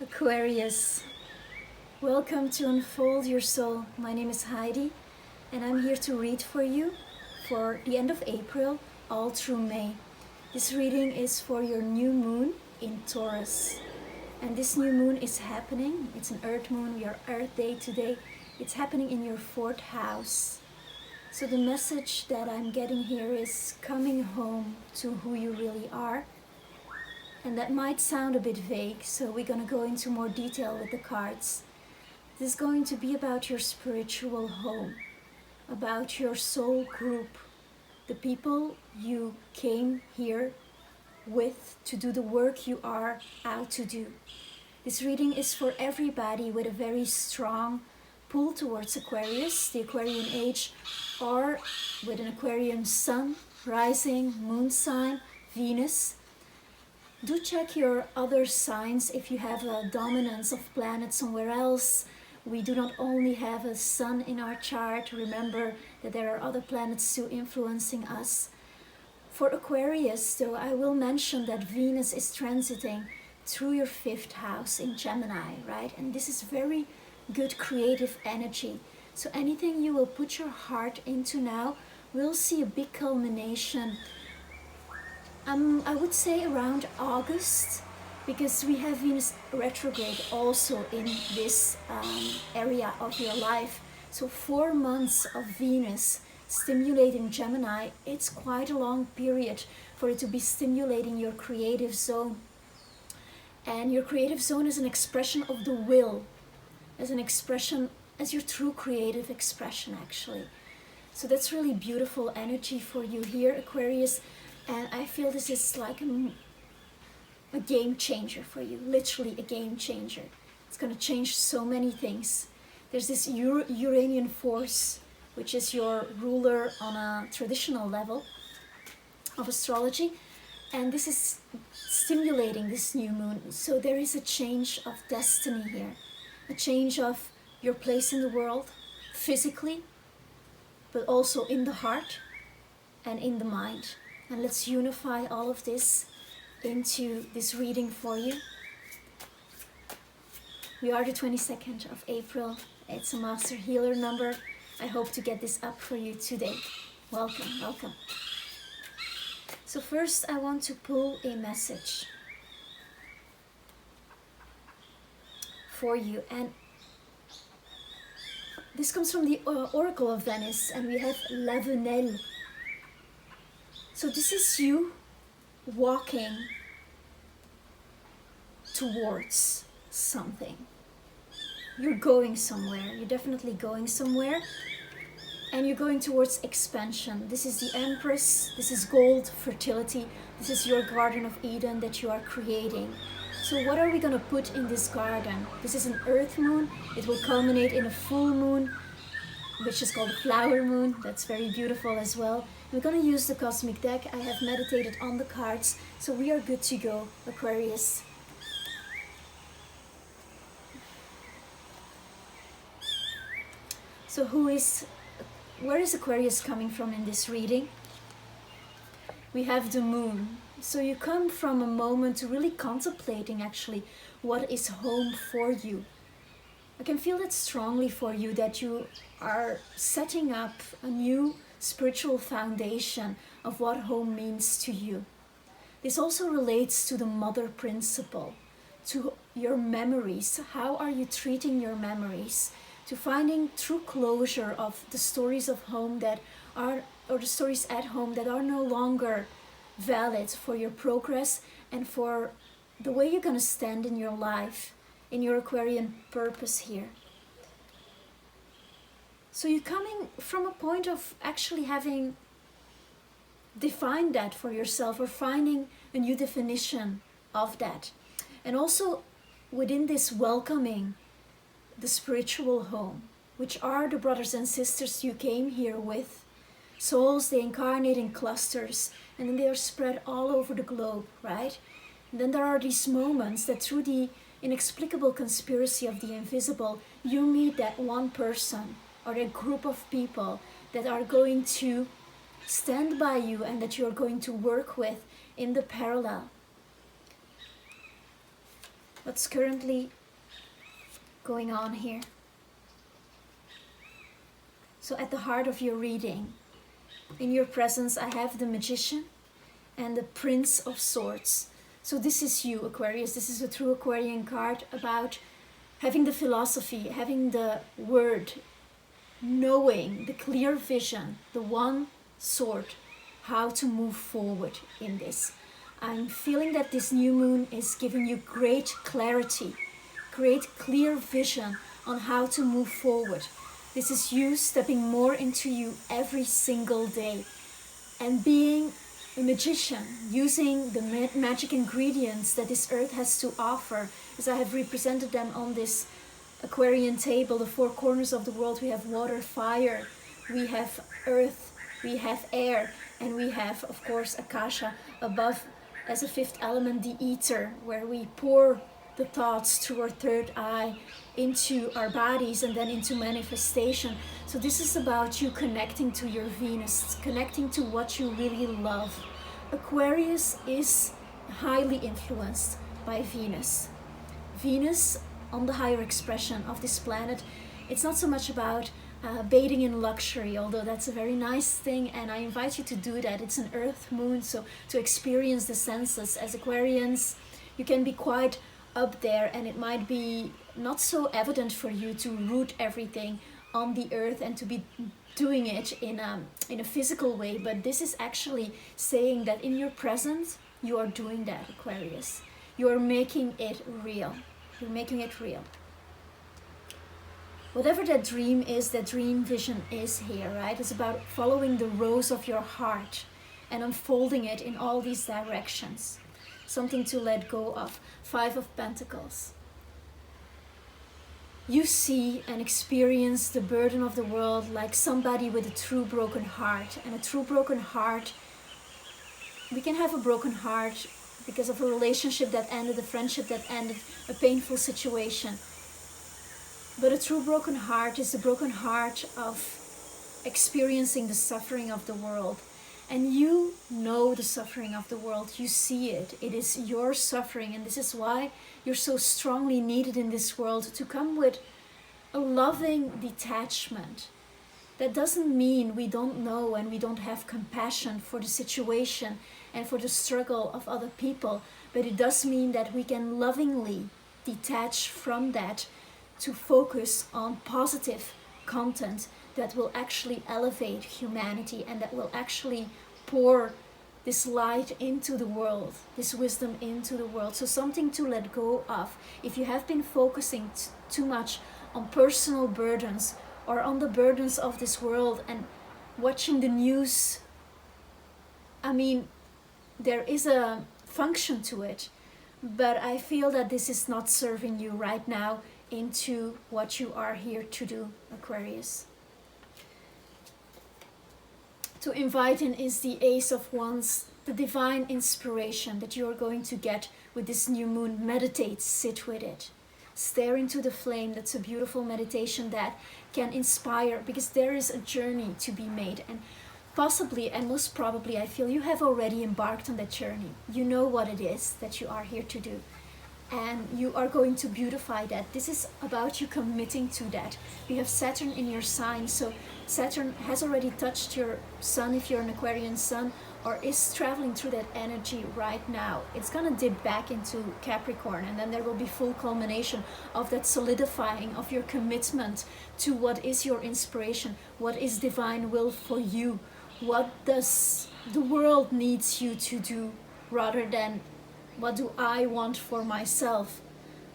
Aquarius, welcome to Unfold Your Soul. My name is Heidi and I'm here to read for you for the end of April all through May. This reading is for your new moon in Taurus. And this new moon is happening. It's an Earth moon. We are Earth Day today. It's happening in your 4th house. So the message that I'm getting here is coming home to who you really are. And that might sound a bit vague, so we're going to go into more detail with the cards. This is going to be about your spiritual home, about your soul group, the people you came here with to do the work you are out to do. This reading is for everybody with a very strong pull towards Aquarius, the Aquarian age, or with an Aquarian sun, rising, moon sign, Venus. Do check your other signs if you have a dominance of planet somewhere else. We do not only have a sun in our chart. Remember that there are other planets too influencing us. For Aquarius, though, I will mention that Venus is transiting through your 5th house in Gemini, right? And this is very good creative energy. So anything you will put your heart into now will see a big culmination. I would say around August, because we have Venus retrograde also in this area of your life. So 4 months of Venus stimulating Gemini, it's quite a long period for it to be stimulating your creative zone. And your creative zone is an expression of the will, as an expression, as your true creative expression actually. So that's really beautiful energy for you here, Aquarius. And I feel this is like a game changer for you, literally a game changer. It's going to change so many things. There's this Uranian force, which is your ruler on a traditional level of astrology. And this is stimulating this new moon. So there is a change of destiny here, a change of your place in the world, physically, but also in the heart and in the mind. And let's unify all of this into this reading for you. We are the 22nd of April. It's a master healer number. I hope to get this up for you today. Welcome, welcome. So first I want to pull a message for you. And this comes from the Oracle of Venice, and we have La Venelle. So this is you walking towards something. You're going somewhere. You're definitely going somewhere. And you're going towards expansion. This is the Empress. This is gold, fertility. This is your Garden of Eden that you are creating. So what are we going to put in this garden? This is an Earth moon. It will culminate in a full moon, which is called a flower moon. That's very beautiful as well. We're going to use the cosmic deck. I have meditated on the cards, so we are good to go, Aquarius. So where is Aquarius coming from in this reading? We have the moon. So you come from a moment to really contemplating actually what is home for you. I can feel it strongly for you that you are setting up a new spiritual foundation of what home means to you. This also relates to the mother principle, to your memories. How are you treating your memories? To finding true closure of the stories of home that are, or the stories at home that are no longer valid for your progress and for the way you're going to stand in your life, in your Aquarian purpose here. So you're coming from a point of actually having defined that for yourself, or finding a new definition of that. And also within this welcoming the spiritual home, which are the brothers and sisters you came here with. Souls, they incarnate in clusters, and then they are spread all over the globe, right? And then there are these moments that through the inexplicable conspiracy of the invisible, you meet that one person or a group of people that are going to stand by you and that you're going to work with in the parallel. what's currently going on here. So at the heart of your reading, in your presence, I have the Magician and the Prince of Swords. So this is you, Aquarius. This is a true Aquarian card about having the philosophy, having the word, knowing the clear vision, the one sword, how to move forward in this. I'm feeling that this new moon is giving you great clarity, great clear vision on how to move forward. This is you stepping more into you every single day and being a magician, using the magic ingredients that this earth has to offer, as I have represented them on this Aquarian table, the four corners of the world. We have water, fire, we have earth, we have air, and we have, of course, Akasha above as a fifth element, the ether, where we pour the thoughts through our third eye into our bodies and then into manifestation. So this is about you connecting to your Venus, connecting to what you really love. Aquarius is highly influenced by Venus. Venus, on the higher expression of this planet, it's not so much about bathing in luxury, although that's a very nice thing, and I invite you to do that. It's an earth moon, so to experience the senses. As Aquarians, you can be quite up there, and it might be not so evident for you to root everything on the earth and to be doing it in a physical way, but this is actually saying that in your presence you are doing that, Aquarius. You are making it real. You're making it real. Whatever that dream is, that dream vision is here, right? It's about following the rose of your heart and unfolding it in all these directions. Something to let go of. 5 of Pentacles. You see and experience the burden of the world like somebody with a true broken heart. And a true broken heart, we can have a broken heart because of a relationship that ended, a friendship that ended, a painful situation. But a true broken heart is the broken heart of experiencing the suffering of the world. And you know the suffering of the world. You see it. It is your suffering. And this is why you're so strongly needed in this world, to come with a loving detachment. That doesn't mean we don't know and we don't have compassion for the situation and for the struggle of other people. But it does mean that we can lovingly detach from that to focus on positive content that will actually elevate humanity and that will actually pour this light into the world, this wisdom into the world. So something to let go of. If you have been focusing too much on personal burdens or on the burdens of this world and watching the news, I mean, there is a function to it, but I feel that this is not serving you right now into what you are here to do, Aquarius. To invite in is the Ace of Wands, the divine inspiration that you are going to get with this new moon. Meditate, sit with it. Stare into the flame. That's a beautiful meditation that can inspire, because there is a journey to be made. And possibly, and most probably, I feel you have already embarked on that journey. You know what it is that you are here to do. And you are going to beautify that. This is about you committing to that. You have Saturn in your sign, so Saturn has already touched your sun if you're an Aquarian sun, or is traveling through that energy right now. It's gonna dip back into Capricorn, and then there will be full culmination of that solidifying of your commitment to what is your inspiration, what is divine will for you, what does the world needs you to do, rather than what do I want for myself,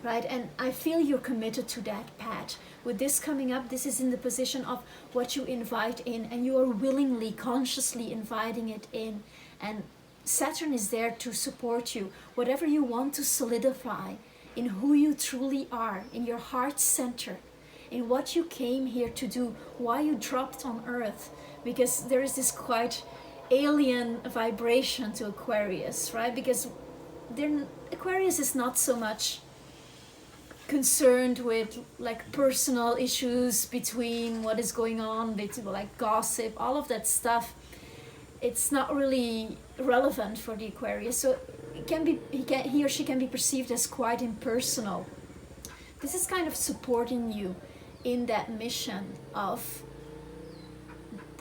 right? And I feel you're committed to that path. With this coming up, this is in the position of what you invite in, and you are willingly, consciously inviting it in. And Saturn is there to support you. Whatever you want to solidify in who you truly are, in your heart center, in what you came here to do, why you dropped on Earth, because there is this quite alien vibration to Aquarius, right? Because Aquarius is not so much concerned with like personal issues between what is going on, like gossip, all of that stuff. It's not really relevant for the Aquarius. So he or she can be perceived as quite impersonal. This is kind of supporting you in that mission of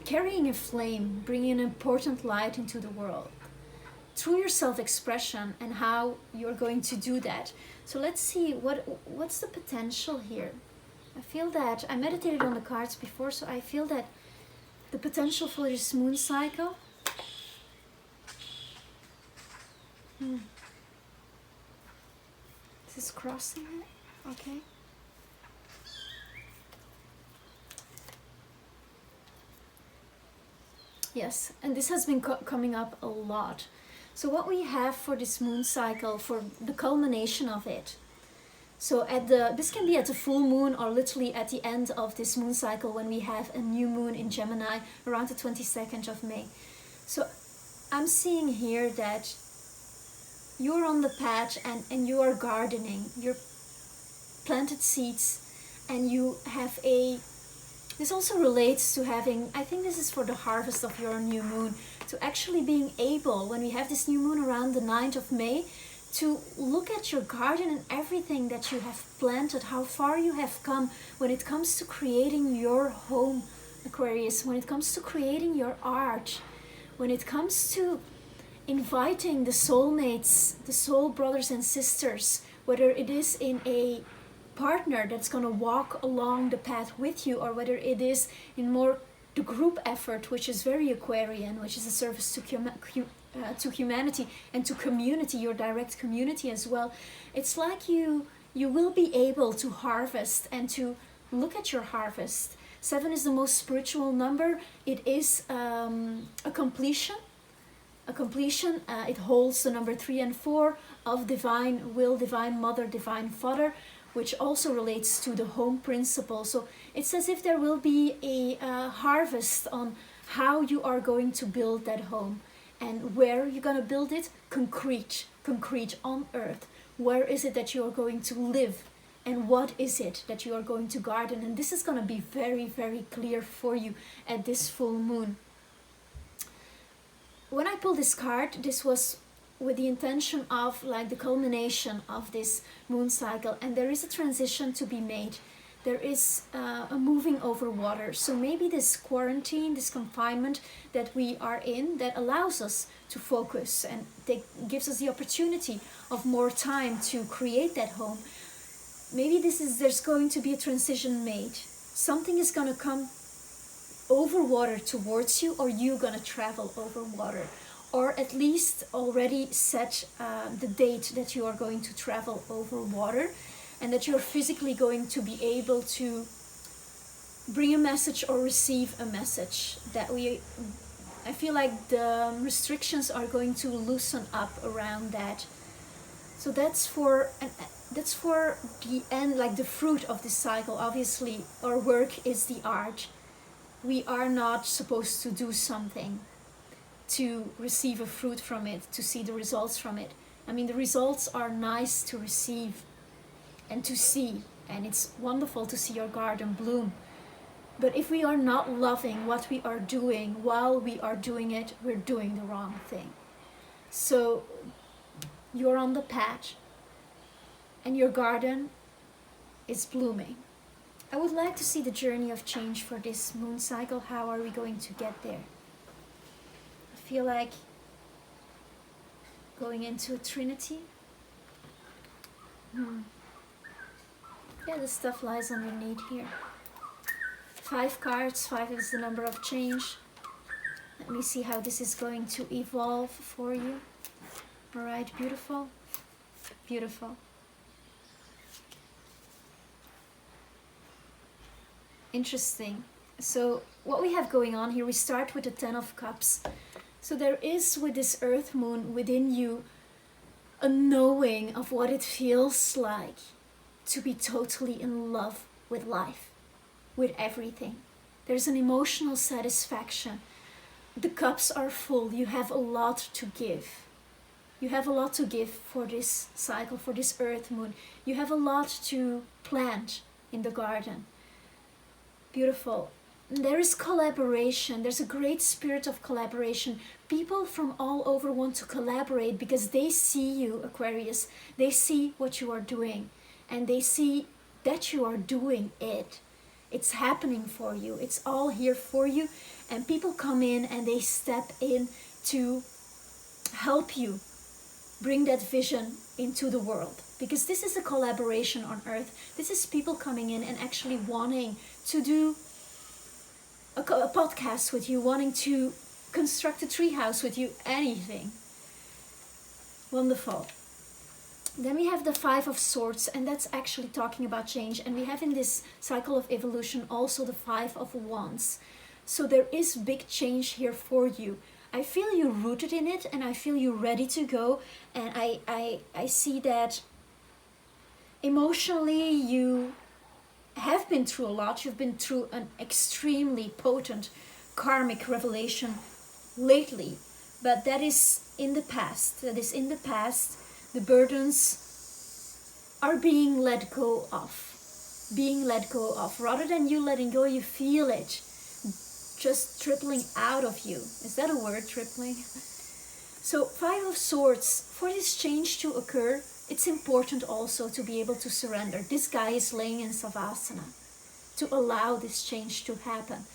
carrying a flame, bringing an important light into the world through your self-expression and how you're going to do that. So let's see what's the potential here. I feel that I meditated on the cards before, so I feel that the potential for this moon cycle. This is crossing it. Okay. Yes, and this has been coming up a lot. So what we have for this moon cycle, for the culmination of it, so this can be at the full moon or literally at the end of this moon cycle when we have a new moon in Gemini around the 22nd of May. So I'm seeing here that you're on the patch and you are gardening, you're planted seeds, and you have this also relates to having, I think this is for the harvest of your new moon, to actually being able, when we have this new moon around the 9th of May, to look at your garden and everything that you have planted, how far you have come when it comes to creating your home, Aquarius, when it comes to creating your art, when it comes to inviting the soulmates, the soul brothers and sisters, whether it is in a partner that's going to walk along the path with you, or whether it is in more the group effort, which is very Aquarian, which is a service to humanity and to community, your direct community as well. It's like you will be able to harvest and to look at your harvest. 7 is the most spiritual number. It is a completion. It holds the number 3 and 4 of divine will, divine mother, divine father, which also relates to the home principle. So it's as if there will be a harvest on how you are going to build that home. And where you're going to build it? Concrete on earth. Where is it that you are going to live? And what is it that you are going to garden? And this is going to be very, very clear for you at this full moon. When I pulled this card, this was with the intention of like the culmination of this moon cycle, and there is a transition to be made. There is a moving over water. So maybe this quarantine, this confinement that we are in, that allows us to focus and gives us the opportunity of more time to create that home. Maybe there's going to be a transition made. Something is going to come over water towards you, or you're going to travel over water, or at least already set the date that you are going to travel over water, and that you're physically going to be able to bring a message or receive a message. I feel like the restrictions are going to loosen up around that. So that's for the end, like the fruit of this cycle. Obviously, our work is the art. We are not supposed to do something to receive a fruit from it, to see the results from it. I mean, the results are nice to receive and to see, and it's wonderful to see your garden bloom. But if we are not loving what we are doing while we are doing it, we're doing the wrong thing. So you're on the patch and your garden is blooming. I would like to see the journey of change for this moon cycle. How are we going to get there? I feel like going into a trinity. Yeah, the stuff lies underneath here. 5 cards, 5 is the number of change. Let me see how this is going to evolve for you. All right, beautiful, beautiful. Interesting. So what we have going on here, we start with the 10 of Cups. So there is, with this earth moon within you, a knowing of what it feels like to be totally in love with life, with everything. There's an emotional satisfaction. The cups are full. You have a lot to give. You have a lot to give for this cycle, for this earth moon. You have a lot to plant in the garden. Beautiful. There is collaboration. There's a great spirit of collaboration people from all over want to collaborate because they see you, Aquarius. They see what you are doing and they see that you are doing it. It's happening for you. It's all here for you. And people come in and they step in to help you bring that vision into the world. Because this is a collaboration on Earth. This is people coming in and actually wanting to do a podcast with you, wanting to construct a treehouse with you, anything. Wonderful. Then we have the Five of Swords, and that's actually talking about change. And we have in this cycle of evolution also the Five of Wands. So there is big change here for you. I feel you rooted in it, and I feel you ready to go. And I see that emotionally you have been through a lot. You've been through an extremely potent karmic revelation lately. But that is in the past. That is in the past. The burdens are being let go of. Being let go of. Rather than you letting go, you feel it just tripling out of you. Is that a word, tripling? So Five of Swords, for this change to occur, it's important also to be able to surrender. This guy is laying in Savasana to allow this change to happen.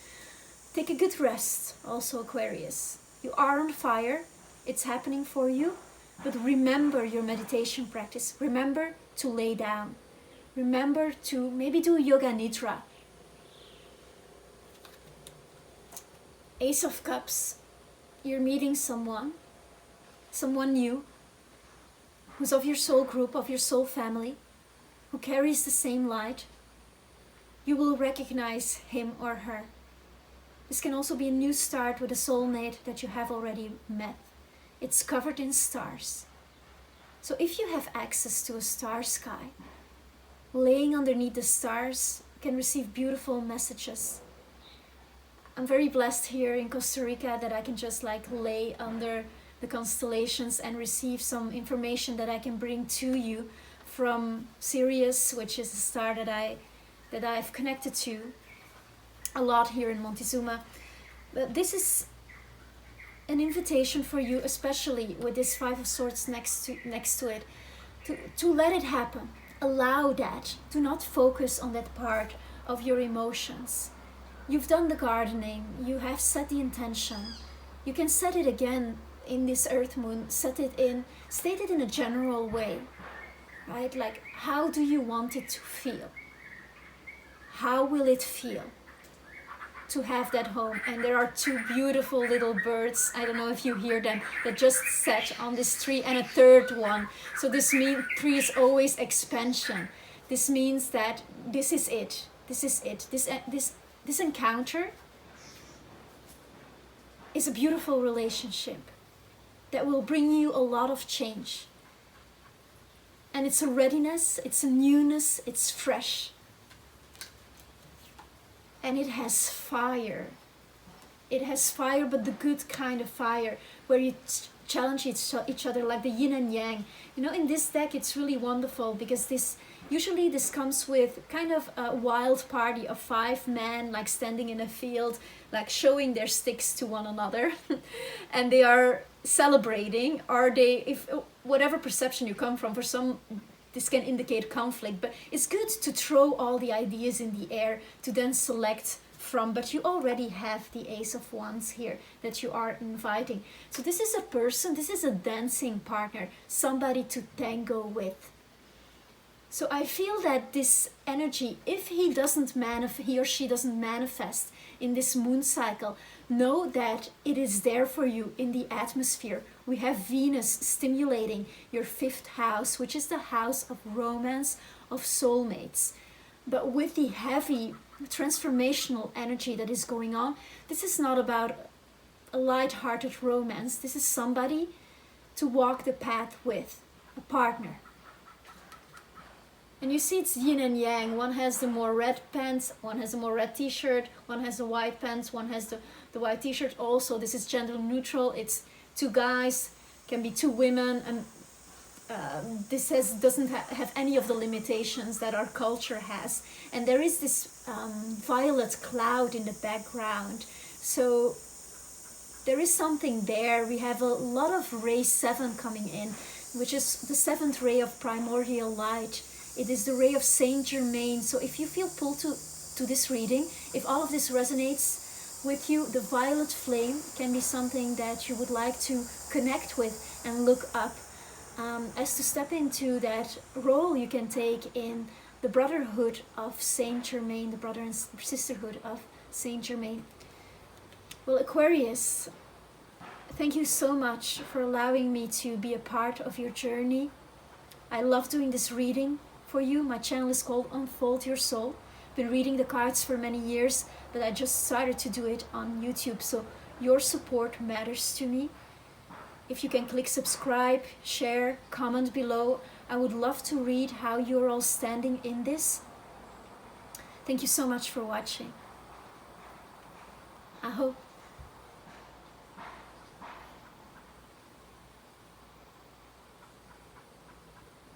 Take a good rest also, Aquarius. You are on fire. It's happening for you. But remember your meditation practice. Remember to lay down. Remember to maybe do yoga nidra. Ace of Cups. You're meeting someone new, who's of your soul group, of your soul family, who carries the same light. You will recognize him or her. This can also be a new start with a soulmate that you have already met. It's covered in stars. So if you have access to a star sky, laying underneath the stars can receive beautiful messages. I'm very blessed here in Costa Rica that I can just lay under the constellations and receive some information that I can bring to you from Sirius, which is a star that I've connected to a lot here in Montezuma. But this is an invitation for you, especially with this Five of Swords next to it, to let it happen. Allow that. Do not focus on that part of your emotions. You've done the gardening. You have set the intention. You can set it again in this Earth Moon. State it in a general way, right? Like, how do you want it to feel? How will it feel to have that home? And there are two beautiful little birds, I don't know if you hear them, that just sat on this tree, and a third one. So this means tree is always expansion. This means that this is it. This is it. This encounter is a beautiful relationship that will bring you a lot of change. And it's a readiness, it's a newness, it's fresh. And it has fire. It has fire, but the good kind of fire, where you challenge each other, like the yin and yang. You know, in this deck, it's really wonderful because usually this comes with kind of a wild party of 5 men, like standing in a field, like showing their sticks to one another. And they are celebrating, if whatever perception you come from, for some this can indicate conflict, but it's good to throw all the ideas in the air to then select from. But you already have the Ace of Wands here that you are inviting. So this is a person, this is a dancing partner, somebody to tango with. So I feel that this energy, if he or she doesn't manifest in this moon cycle, know that it is there for you in the atmosphere. We have Venus stimulating your 5th house, which is the house of romance, of soulmates. But with the heavy transformational energy that is going on, this is not about a light-hearted romance. This is somebody to walk the path with, a partner. And you see it's yin and yang. One has the more red pants, one has a more red t-shirt, one has the white pants, one has the white t-shirt also. This is gender neutral. It's 2 guys, can be 2 women, and this doesn't have any of the limitations that our culture has. And there is this violet cloud in the background. So there is something there. We have a lot of ray 7 coming in, which is the 7th ray of primordial light. It is the ray of Saint Germain. So if you feel pulled to this reading, if all of this resonates with you, the violet flame can be something that you would like to connect with and look up. As to step into that role you can take in the brotherhood of Saint Germain, the brother and sisterhood of Saint Germain. Well, Aquarius, thank you so much for allowing me to be a part of your journey. I love doing this reading for you. My channel is called Unfold Your Soul. I've been reading the cards for many years, but I just started to do it on YouTube, so your support matters to me. If you can click subscribe, share, comment below, I would love to read how you're all standing in this. Thank you so much for watching. I hope